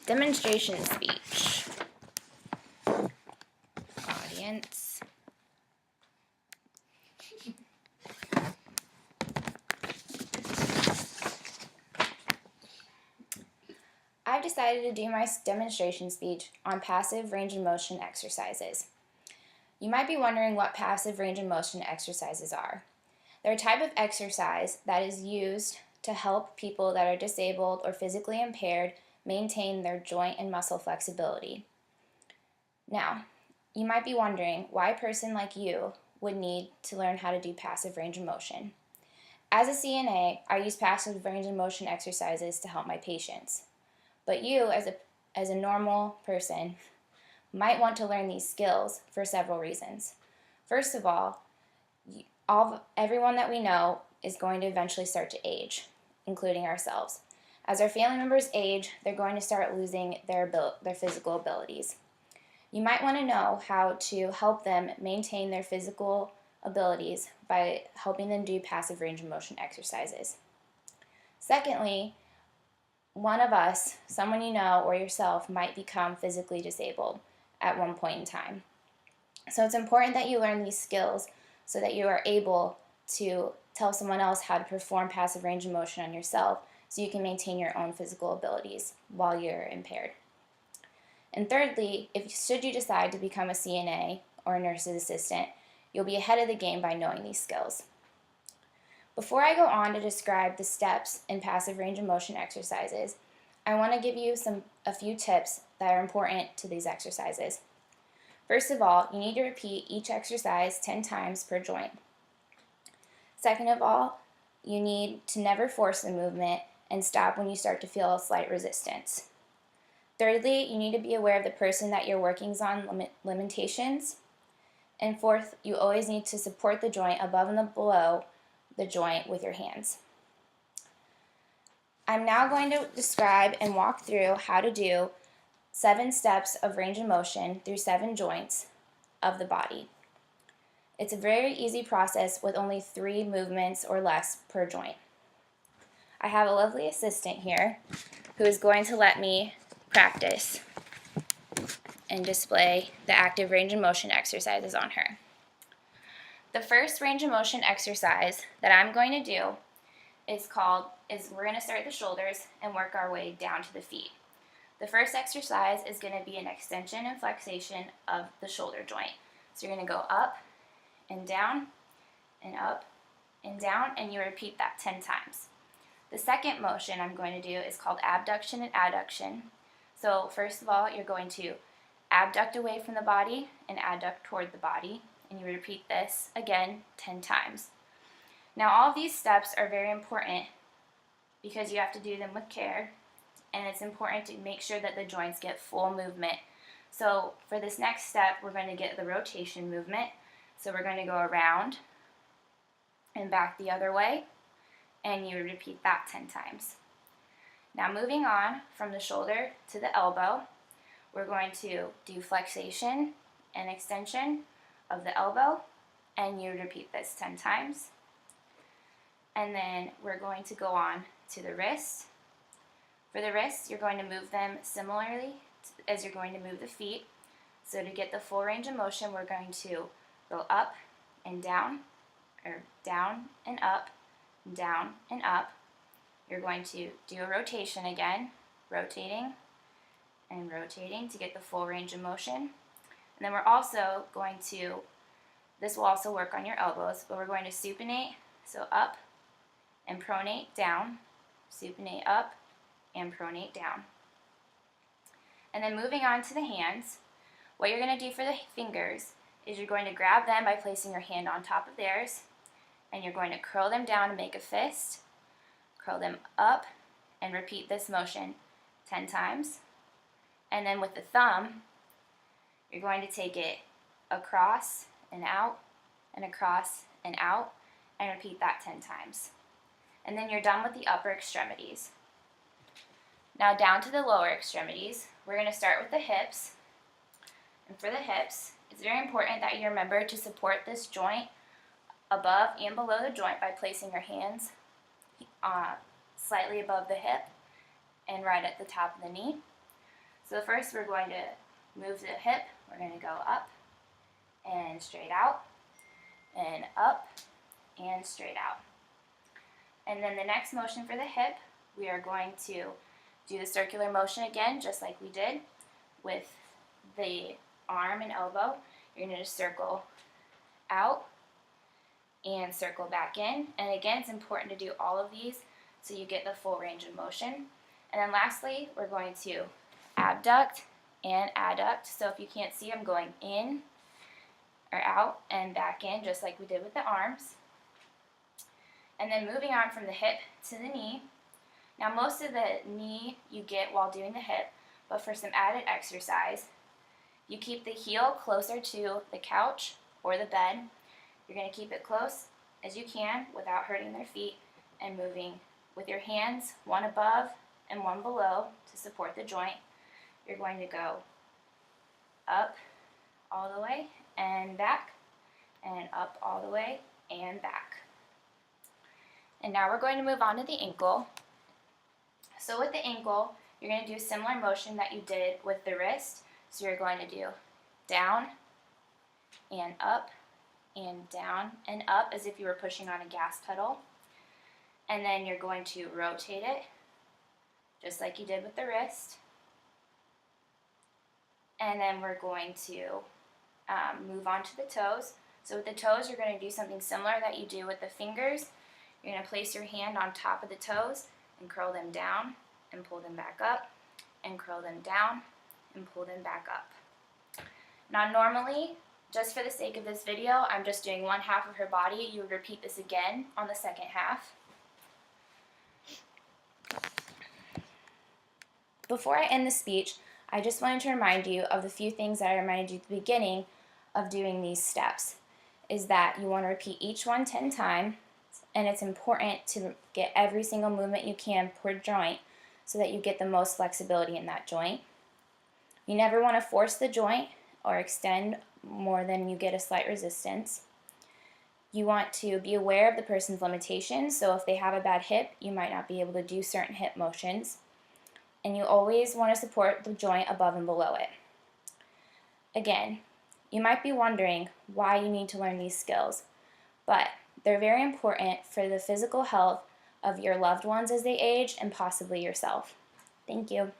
Demonstration speech. Audience. I've decided to do my demonstration speech on passive range of motion exercises. You might be wondering what passive range of motion exercises are. They're a type of exercise that is used to help people that are disabled or physically impaired maintain their joint and muscle flexibility. Now, you might be wondering why a person like you would need to learn how to do passive range of motion. As a CNA, I use passive range of motion exercises to help my patients. But you, as a normal person, might want to learn these skills for several reasons. First of all, everyone that we know is going to eventually start to age, including ourselves. As our family members age, they're going to start losing their physical abilities. You might want to know how to help them maintain their physical abilities by helping them do passive range of motion exercises. Secondly, one of us, someone you know or yourself, might become physically disabled at one point in time. So it's important that you learn these skills so that you are able to tell someone else how to perform passive range of motion on yourself so you can maintain your own physical abilities while you're impaired. And thirdly, should you decide to become a CNA or a nurse's assistant, you'll be ahead of the game by knowing these skills. Before I go on to describe the steps in passive range of motion exercises, I want to give you a few tips that are important to these exercises. First of all, you need to repeat each exercise 10 times per joint. Second of all, you need to never force the movement and stop when you start to feel a slight resistance. Thirdly, you need to be aware of the person that you're working on limitations. And fourth, you always need to support the joint above and below the joint with your hands. I'm now going to describe and walk through how to do 7 steps of range of motion through 7 joints of the body. It's a very easy process with only 3 movements or less per joint. I have a lovely assistant here who is going to let me practice and display the active range of motion exercises on her. The first range of motion exercise that I'm going to do is we're going to start at the shoulders and work our way down to the feet. The first exercise is going to be an extension and flexation of the shoulder joint. So you're going to go up and down and up and down, and you repeat that 10 times. The second motion I'm going to do is called abduction and adduction. So first of all, you're going to abduct away from the body and adduct toward the body, and you repeat this again 10 times. Now all of these steps are very important because you have to do them with care, and it's important to make sure that the joints get full movement. So for this next step, we're going to get the rotation movement. So we're going to go around and back the other way, and you repeat that 10 times. Now moving on from the shoulder to the elbow, we're going to do flexation and extension of the elbow, and you repeat this 10 times. And then we're going to go on to the wrist. For the wrists, you're going to move them similarly as you're going to move the feet. So to get the full range of motion, we're going to go up and down, or down and up, down and up. You're going to do a rotation again, rotating and rotating to get the full range of motion. And then we're also going to, this will also work on your elbows, but we're going to supinate, so up and pronate down, supinate up and pronate down. And then moving on to the hands, what you're going to do for the fingers is you're going to grab them by placing your hand on top of theirs, and you're going to curl them down to make a fist, curl them up, and repeat this motion 10 times. And then with the thumb, you're going to take it across and out, and across and out, and repeat that 10 times. And then you're done with the upper extremities. Now down to the lower extremities, we're going to start with the hips. And for the hips, it's very important that you remember to support this joint above and below the joint by placing your hands slightly above the hip and right at the top of the knee. So first we're going to move the hip. We're going to go up and straight out, and up and straight out. And then the next motion for the hip, we are going to do the circular motion again, just like we did with the arm and elbow. You're going to just circle out and circle back in. And again, it's important to do all of these so you get the full range of motion. And then lastly, we're going to abduct and adduct. So if you can't see, I'm going in or out and back in, just like we did with the arms. And then moving on from the hip to the knee. Now most of the knee you get while doing the hip, but for some added exercise, you keep the heel closer to the couch or the bed. You're going to keep it close as you can without hurting their feet, and moving with your hands one above and one below to support the joint. You're going to go up all the way and back, and up all the way and back. And now we're going to move on to the ankle. So with the ankle, you're going to do a similar motion that you did with the wrist. So you're going to do down and up and down and up as if you were pushing on a gas pedal. And then you're going to rotate it, just like you did with the wrist. And then we're going to move on to the toes. So with the toes, you're going to do something similar that you do with the fingers. You're going to place your hand on top of the toes and curl them down and pull them back up, and curl them down and pull them back up. Now normally, just for the sake of this video, I'm just doing one half of her body. You would repeat this again on the second half. Before I end the speech, I just wanted to remind you of the few things that I reminded you at the beginning of doing these steps, is that you want to repeat each one 10 times, and it's important to get every single movement you can per joint so that you get the most flexibility in that joint. You never want to force the joint or extend more than you get a slight resistance. You want to be aware of the person's limitations, so if they have a bad hip, you might not be able to do certain hip motions. And you always want to support the joint above and below it. Again, you might be wondering why you need to learn these skills, but they're very important for the physical health of your loved ones as they age, and possibly yourself. Thank you.